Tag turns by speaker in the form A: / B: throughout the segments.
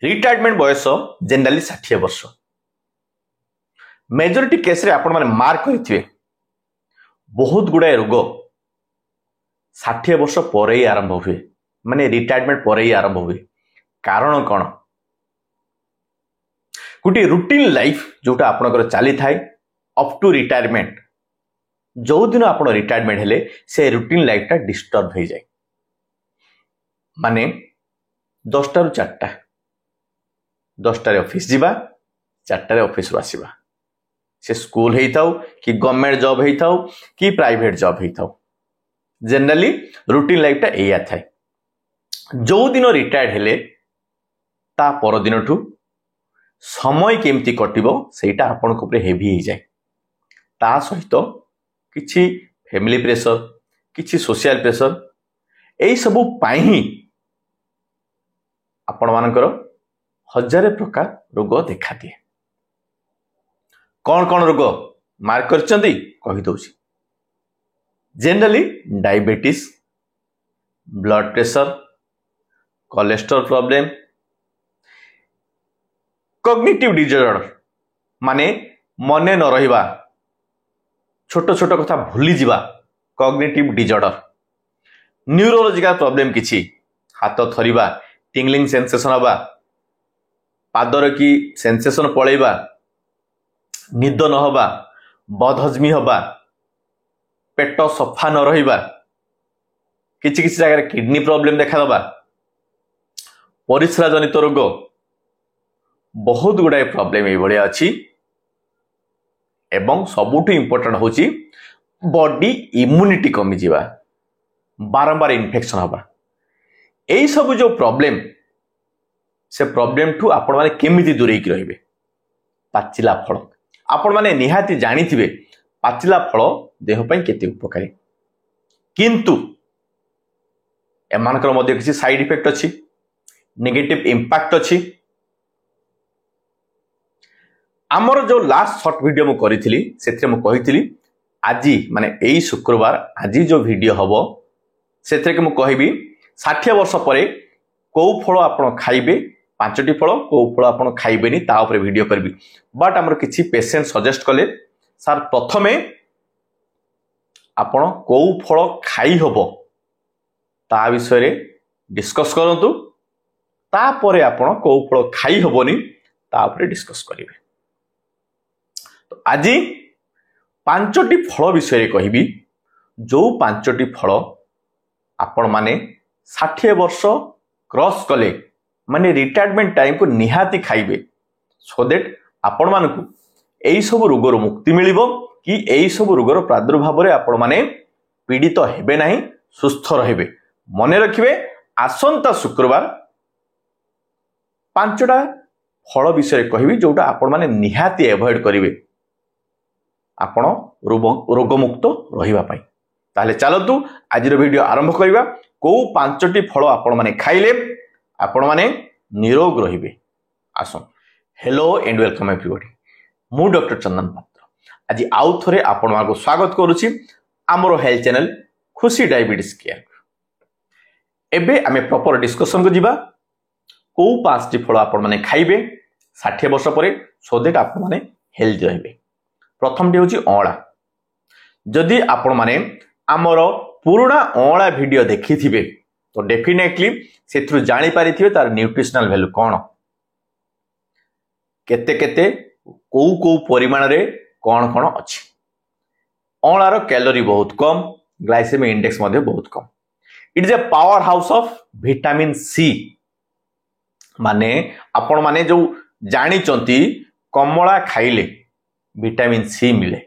A: Retirement बयस generally 60 वर्ष majority case रे आपण माने मार्क करिथिबे बहुत गुड़ाए रोग 60 वर्ष पर ही आरंभ हुए माने रिटायरमेंट पर ही आरंभ हुए कारण कौन गोटे रूटीन लाइफ जोटा आपनकर चली थाए अप टू रिटायरमेंट जो दिन आप रिटायरमेंट हेले से रूटीन लाइफ टा डिस्टर्ब हो जाए माने 10टा रु 4टा 10टारे ऑफिस जीवा 4टारे ऑफिस आसीबा से स्कूल हेइथाउ कि गवर्नमेंट जॉब हेइथाउ कि प्राइवेट जॉब हेइथाउ जनरली रूटीन लाइफ टा एया थाए जो दिन रिटायर्ड हेले ता पर दिन ठू समय केमती कटिबो सेटा आपन को ऊपर हेवी हो जाए ता सहित किछि फैमिली प्रेशर किछि सोशल प्रेशर एई सबु पाई ही आपण मानकर हजार प्रकार रोग देखा दिए कौन कौन रोग मार्क करचंदी कहि दउछि generally diabetes blood pressure cholesterol problem cognitive disorder माने मने न रहिबा छोट छोट कथा भूली जीवा कॉग्निटिव डिसऑर्डर न्यूरोलॉजिकल प्रॉब्लम किछि हाथ थरिबा टिंगलिंग सेंसेशन हबा पादर की सेंसेशन पळेबा निद न हबा बदहजमी हबा पेट सफा न रहिबा किछि किछि जगह किडनी प्रॉब्लम देखा दबा परिस्रा जनित रोग बहुत गुड़ाए प्रॉब्लम ए भलिया अछि एवं सबुठु इंपोर्टेंट होछि बॉडी इम्यूनिटी कमी जीवा बारंबार इन्फेक्शन हबा एई सब जो प्रॉब्लम से प्रॉब्लम ठू आपण माने केमिति दूरेई की रहिबे पाचिला फल आपण माने निहाती जानिथिबे पाचिला फल देह पई केते उपकारी किंतु एमानकर मध्ये किछि साइड इफेक्ट अछि नेगेटिव इंपैक्ट अछि आमर जो लास्ट शॉर्ट वीडियो मु करिथिली सेथे मु कहिथिली आजी माने एई शुक्रवार आजी जो वीडियो हबो सेथे के मु कहिबी 60 वर्ष परे को फल आपण खाइबे 5टी फल को फल आपण खाइबेनी ता ऊपर वीडियो करबी बट हमर किछि पेशेंट सजेस्ट कले सर प्रथमे आपण को फल खाई हबो ता विषय रे डिस्कस करंतु ता परे आपण को फल खाई हबोनी ता ऊपर डिस्कस करिवे तो आजी 5टी फल विषय रे कहिबी जो 5टी फल आपण माने 60 वर्ष क्रॉस कले माने रिटायरमेंट टाइम को निहाती खाइबे सो दैट आपण मानकु एई सब रोगर मुक्ति मिलिबो कि एई सब रोगर प्रादुर्भाव रे आपण माने पीड़ित हेबे नाही सुस्थ रहिबे मने रखिबे आसंता शुक्रवार 5टा फल विषय कहिबी जोटा आपण माने निहाती एवॉइड करिवे आपण रोग मुक्त रहिबा पई ताले चलतु आज वीडियो आरंभ करिबा को 5टी फल आपण माने खाइले आपण माने निरोग रहिबे आसो हेलो एंड वेलकम एवरीबॉडी मु डॉक्टर चंदन पात्र आज आउ थरे आपण माको स्वागत करूची हमरो हेल्थ चैनल खुशी डायबिटीज केयर एबे आमे प्रॉपर डिस्कशन को जिबा को 5टी फल आपण माने खाइबे 60 वर्ष परे सो दैट आपण माने हेल्दी रहिबे प्रथम टी होची अळा जदि आपण माने हमरो पुराना अळा वीडियो देखिथिबे तो डेफिनेटली सेथु जानि पारिथिबे तार न्यूट्रिशनल वैल्यू कोन केते केते को परिमाण रे कोन कोन अछि अळार कैलोरी बहुत कम ग्लाइसेमिक इंडेक्स मध्ये बहुत कम it is a power house of vitamin C माने आपण माने जो जानि चंती कमला खाइले विटामिन सी मिले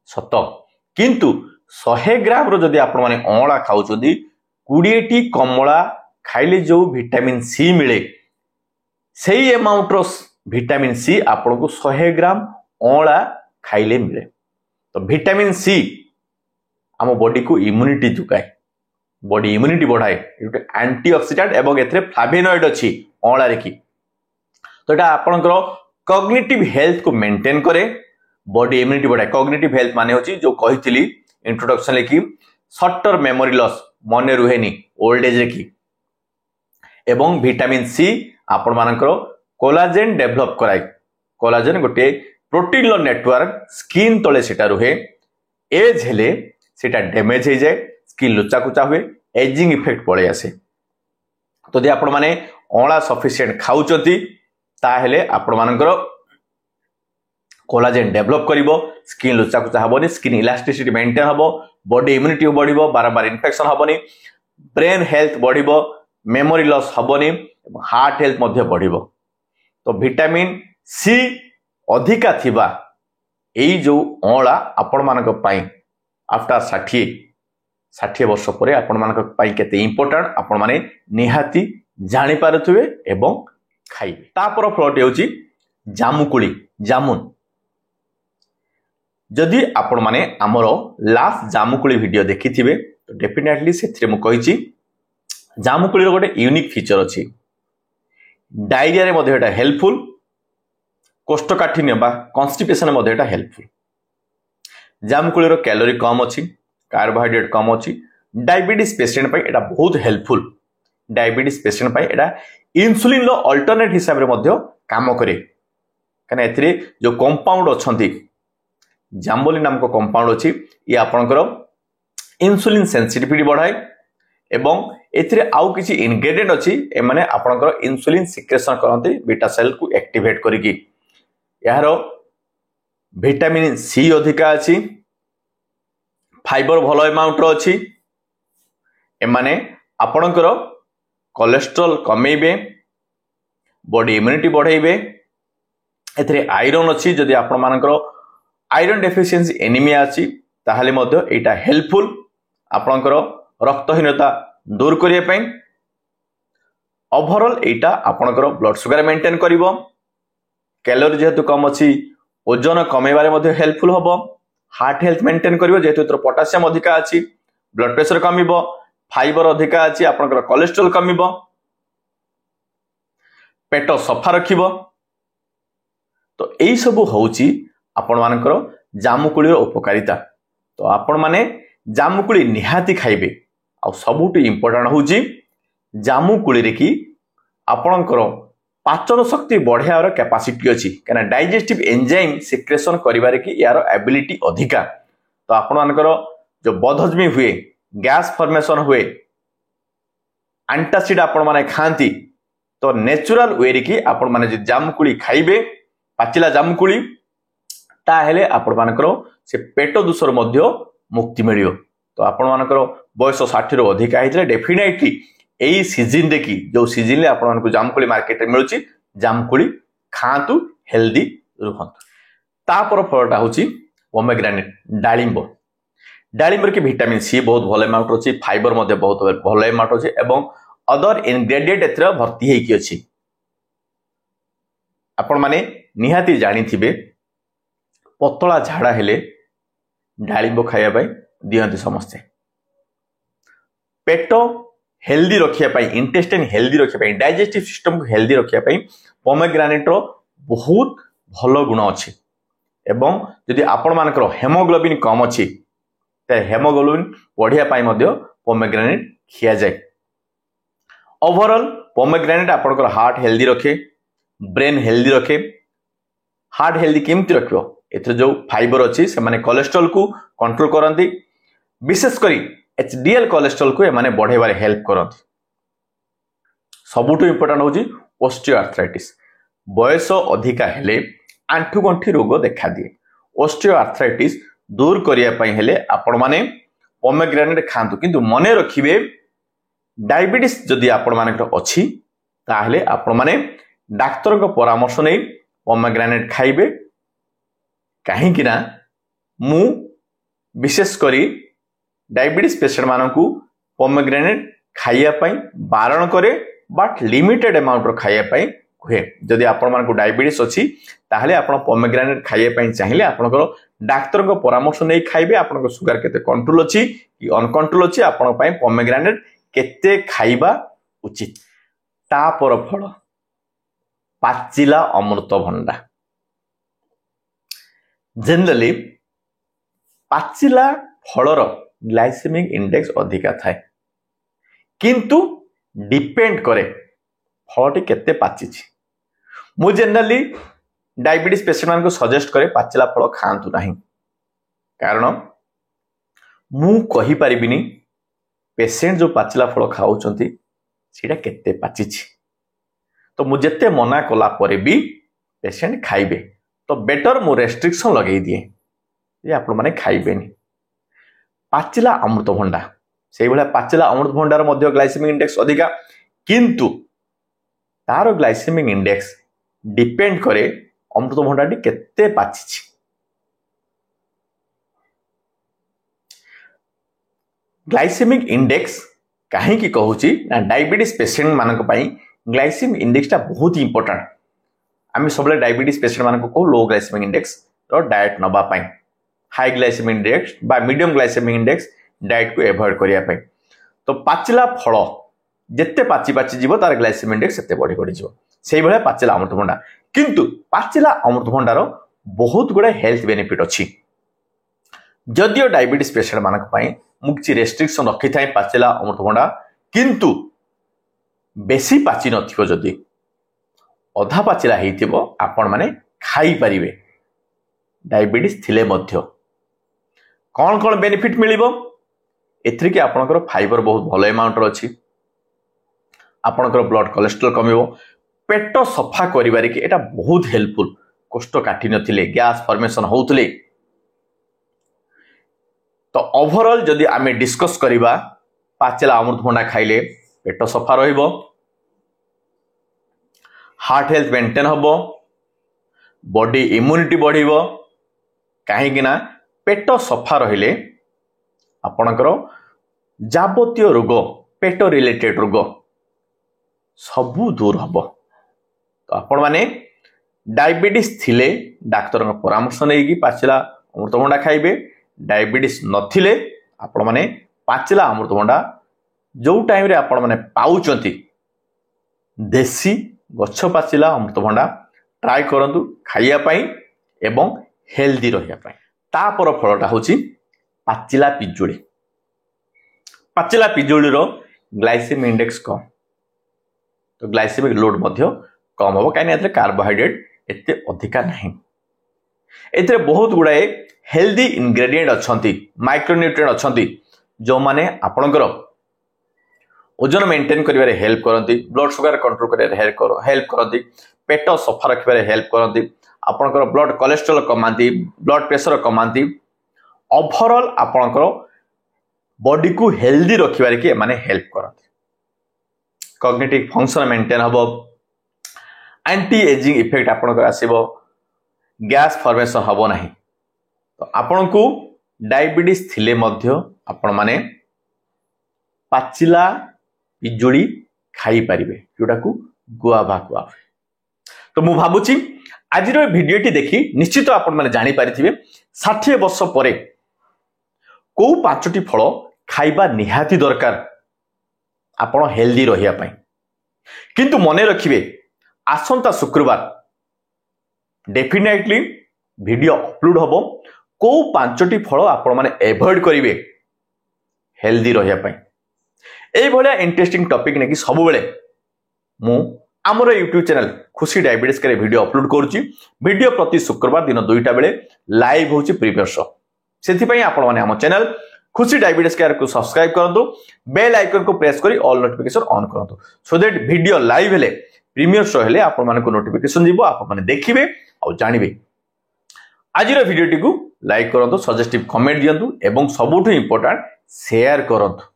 A: सत किंतु 100 ग्राम रो जदि आपण माने अळा खाउचोदी 20टी कमला खाइले जो विटामिन सी मिले सेही अमाउंट रो विटामिन सी आपण को 100 ग्राम अळा खाइले मिले तो विटामिन सी आम बॉडी को इम्यूनिटी जुकाए बॉडी इम्यूनिटी बढ़ाए एंटीऑक्सीडेंट एवं एथरे फ्लावेनॉइड अछि अळा रे की तो एटा आपनकर कॉग्निटिव हेल्थ को मेंटेन करे बॉडी इम्यूनिटी बढ़ाए कॉग्निटिव हेल्थ माने होची जो कहितली इंट्रोडक्शन लेकी शॉर्ट टर्म मेमोरी लॉस मने रुहेनी ओल्ड एज रे की एवं विटामिन सी आपण मानकर कोलाजेन डेभलप कराए कोलाजेन गोटे प्रोटीन नेटवर्क स्किन तले सेटा रुहे एज हेले सेटा डैमेज हो जाए स्किन लुचा कुचा हुए एजिंग इफेक्ट पड़े आसे तो यदि आपण माने अँला सफिशिएंट खाउचंती ताहेले आपण मानकर कोलाजेन डेभलप करिवो स्किन लुचा कुचा हबनी स्किन इलास्टिसिटी मेंटेन हबो बॉडी इम्यूनिटी बढ़िबो बारंबार इन्फेक्शन हबनी ब्रेन हेल्थ बढ़िबो मेमोरी लॉस हबनी हार्ट हेल्थ मध्य बढ़िबो तो विटामिन सी अधिका थिबा एई जो अँला आपण मानक पई आफ्टर 60 वर्ष पर आपण मानक पई केते इंपोर्टेंट आपण माने निहाती जानि पारुथुवे एवं खाइबे तापर फलटी होची जामुकुली जामुन जदि आपण माने हमरो लास्ट जामुकुली वीडियो देखिथिबे तो डेफिनेटली सेथिरे मु कहिची जामुकुली रो गोटे यूनिक फीचर अछि डायरिया रे मध्ये एटा हेल्पफुल कोष्ठकाठिन्य बा कॉन्स्टिपेशन मध्ये एटा हेल्पफुल जामुकुली रो कैलोरी कम अछि कार्बोहाइड्रेट कम अछि डायबिटीज पेशेंट पई एटा बहुत हेल्पफुल डायबिटीज पेशेंट पई एटा इंसुलिन लो अल्टरनेट हिसाब रे मध्ये काम करे कने एथिरे जो कंपाउंड अछंती जाम्बोलिन नाम को कंपाउंड अछि ये आपनकर इंसुलिन सेंसिटिविटी बढ़ाए एवं एथिरे आउ किछि इंग्रेडिएंट अछि ए माने आपनकर इंसुलिन सिक्रेशन करंती बीटा सेल को एक्टिवेट करिकि यारो विटामिन सी अधिका अछि फाइबर भलो अमाउंट रो अछि ए माने आपनकर कोलेस्ट्रॉल कमेबे बॉडी इम्यूनिटी बढ़ाइबे एथिरे आयरन अछि जदि आपण मानकर आयरन डेफिशिएंसी एनीमिया अछि ताहाले मध्ये एटा हेल्पफुल आपनकर रक्तहीनता दूर करिया पई ओवरऑल एटा आपनकर ब्लड शुगर मेंटेन करिवो कैलोरी जेहेतु कम अछि ओजन कमेबारे मध्ये हेल्पफुल हबो हार्ट हेल्थ मेंटेन करिवो जेहेतु एतर पोटेशियम अधिका अछि ब्लड प्रेशर कमिबो फाइबर अधिका अछि आपनकर कोलेस्ट्रॉल कमिबो पेट सफा रखिबो तो एई सब होउची आपण मानकर जामुकुली रो उपकारिता तो आपण माने जामुकुली निहाती खाइबे आ सबुटु इंपोर्टेंट होउची जामुकुली रे की आपणकर पाचन शक्ति बढ़ियार कैपेसिटी अछि कना डाइजेस्टिव एंजाइम सिक्रेशन करिवारे की यार एबिलिटी अधिका तो आपण मानकर जो बदहजमी हुए गैस फॉर्मेशन हुए एंटासिड आपण माने खांती तो नेचुरल वे रे की आपण माने जे जामुकुली खाइबे पाचिला जामुकुली ता हेले आपण मानकर से पेट दूषर मध्य मुक्ति मिलियो तो आपण मानकर बयस 60 रो अधिका हितले डेफिनेटली एई सीजन देखि जो सीजन ले आपण मानकु जामुकुली मार्केट रे मिलुची जामुकुली खांतु हेल्दी रुहंतु तापर फलटा होची पोमेग्रेनेट डालिंब डालिंबर की विटामिन सी बहुत भले अमाउंट अछि फाइबर मध्ये बहुत भले अमाउंट अछि एवं अदर इंग्रेडिएंट एथरा भर्ती हेकी अछि आपण माने निहाती जानि थिबे पतला झाड़ा हेले डालिंब खाया पाई दियंती समस्ते पेट हेल्दी रखिया पाई इंटेस्टाइन हेल्दी रखिया पाई डाइजेस्टिव सिस्टम को हेल्दी रखिया पाई पोमेग्रेनेट रो बहुत भलो गुण अछि एवं यदि आपण मानकर हेमोग्लोबिन कम अछि ते हेमोग्लोबिन बढ़िया पाई मध्ये पोमेग्रेनेट खिया जाय ओवरऑल पोमेग्रेनेट आपनकर हार्ट हेल्दी रखे ब्रेन हेल्दी रखे हार्ट हेल्दी केमती रखियो एथरे जो फाइबर अछि से माने कोलेस्ट्रॉल को कंट्रोल करंती विशेष करी एचडीएल कोलेस्ट्रॉल को माने बढ़ेबारे हेल्प करंती सबुटु इंपोर्टेंट होची ऑस्टियोआर्थराइटिस बयस अधिका हेले आंठु गंठी रोग देखा दिए ऑस्टियोआर्थराइटिस दूर करिया पई हेले आपण माने पोमेग्रेनेट खांतु किंतु मने रखिबे डायबिटीज जदि आपण मानकर अछि ताहले आपण माने डाक्टर को परामर्श नै पोमेग्रेनेट खाइबे कहीं कि ना मु विशेष करी डायबिटीज पेशेंट मानकू पोमेग्रेनेट खाइया पई बारण करे बट लिमिटेड अमाउंट रो खाइया पई कहे जदि आपण मानकू डायबिटीज अछि ताहले आपण पोमेग्रेनेट खाइया पई चाहिए आपनकर डाक्टर को परामर्श नै खाइबे आपनकर शुगर केते कंट्रोल अछि कि अनकंट्रोल अछि आपण पई पोमेग्रेनेट केते खाइबा उचित तापर फल पाचिला अमृतभंडा जनरली पाचिला फलर ग्लाइसेमिक इंडेक्स अधिका थाए किंतु डिपेंड करे फलटी केते पाचिछि मु जनरली डायबिटीज पेशेंट मान को सजेस्ट करे पाचिला फल खांतु नाही कारण मु कहि परिबिनी पेशेंट जो पाचिला फल खाउचंती सीटा केते पाचिछि तो मु जत्ते मना कला परे भी पेशेंट खाइबे तो बेटर मु रेस्ट्रिक्शन लगेई दिए ये आपण माने खाइबेनी पाचिला अमृतभंडा से भला पाचिला अमृतभंडार मध्य ग्लाइसेमिक इंडेक्स अधिका किंतु तार ग्लाइसेमिक इंडेक्स डिपेंड करे अमृतभंडाटी केते पाचिछि ग्लाइसेमिक इंडेक्स काहे की कहूची ना डायबिटीज पेशेंट मानक पई ग्लाइसेमिक इंडेक्स ता बहुत इंपोर्टेंट आम सब डायबिटीज पेशेंट मान को लो ग्लाइसेमिक इंडेक्स रो डायट नबा पाई हाई ग्लाइसेमिक इंडेक्स बा मीडियम ग्लाइसेमिक इंडेक्स डायट को एवॉइड करिया पाई तो पाचिला फल जेते पाची पाची जीवो तार ग्लाइसेमिक इंडेक्स सेते बढ़ी बढ़ी जीवो सेही भले पाचिला अमृतभंडा किंतु पाचिला अमृतभंडार बहुत गुडा हेल्थ बेनिफिट अछि जदियो डायबिटीज पेशेंट मानक पई मुक्ति रेस्ट्रिक्शन रखि थाई पाचिला अमृतभंडा किंतु बेसी पाची नथिबो जदी अधा पाचिला हेइथिबो आपण माने खाई परिबे डायबिटीज थिले मध्य कौन कौन बेनिफिट मिलिबो एथि कि आपनकर फाइबर बहुत भलो अमाउंट रो अछि आपनकर ब्लड कोलेस्ट्रॉल कमिबो पेट सफा करिवारे कि एटा बहुत हेल्पफुल कोष्ठकाठिन्य थिले गैस फॉर्मेशन होउतले तो ओवरऑल जदि आमे डिस्कस करिबा पाचिला अमृतभंडा खाइले पेट सफा रहिबो हार्ट हेल्थ मेंटेन हबो बॉडी इम्यूनिटी बढ़िबो काहे कि ना पेट सफा रहिले आपणकर जाबतीय रोग पेट रिलेटेड रोग सबू दूर हबो तो आपण माने डायबिटीज थिले डाक्टर परामर्श नेकी पाचिला अमृतभंडा खाइबे डायबिटीज नथिले आपण माने पाचिला अमृतभंडा जो टाइम रे आपण माने पाउचंती देसी गछ पाचिला अमृतभंडा ट्राई करंतु खाइया पाई एवं हेल्दी रहिया पाई तापर फलटा होची पाचिला पिजुड़ी पाचिला पिजुड़ी रो ग्लाइसेमिक इंडेक्स कम तो ग्लाइसेमिक लोड मध्य कम हम कहीं कार्बोहाइड्रेट एते अधिका नहीं एते बहुत गुड़ाए हेल्दी इंग्रेडिएंट अच्छी माइक्रोन्यूट्रिएंट अच्छी जो माने आपणकर ओजन मेंटेन करिवारे हेल्प करती ब्लड शुगर कंट्रोल करिवारे हेल्प करती पेट सफा रखिबारे हेल्प करती आपणकर ब्लड कोलेस्ट्रॉल कमाती ब्लड प्रेशर कमाती ओवरऑल आपणकर बॉडी को हेल्दी रखिबारे कि माने हेल्प करती कॉग्निटिव फंक्शन मेंटेन हबो एंटी एजिंग इफेक्ट आपणकर आसीबो गैस फॉर्मेशन हबो नाही तो आपण को डायबिटीज थिले मध्य आपण माने पाचिला पिजुड़ी खाई पारिबे जोटा को गुआभा कुआ तो मु भाबुची आज भिडियोटी देखी निश्चित आपण माने जानि पारिथिबे 60 वर्ष परे को 5टी फल खाइबा निहाती दरकार आपण हेल्दी रहिया पई किंतु मने रखिबे आसंता शुक्रवार डेफिनेटली वीडियो अपलोड हबो को 5टी फल आपण माने एवॉइड करिवे हेल्दी रहिया पई एई भलिया इंटरेस्टिंग टॉपिक नेकी सब बेले मु आमर यूट्यूब चैनल खुशी डायबिटीज के वीडियो अपलोड करुच्ची वीडियो प्रति शुक्रवार दिन 2टा बेले लाइव होची प्रीमियर शो सेथि पई आपण माने हम चैनल खुशी डायबिटीज केयर को सब्सक्राइब करंतु बेल आइकन को प्रेस करी ऑल नोटिफिकेशन ऑन करंतु सो दैट वीडियो लाइव हेले प्रीमियर शो हेले आपण माने को नोटिफिकेशन जीवो आपण माने देखिबे और जानिबे आजिर वीडियोटी को लाइक करंतु सजेस्टिव कमेंट दियंतु एवं सबुठु इंपोर्टेंट शेयर करंतु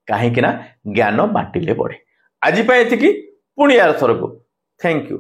A: काहे कि ना ज्ञान बांटिले बढ़े आज पाए एतिकी पुणी यार थरको थैंक यू।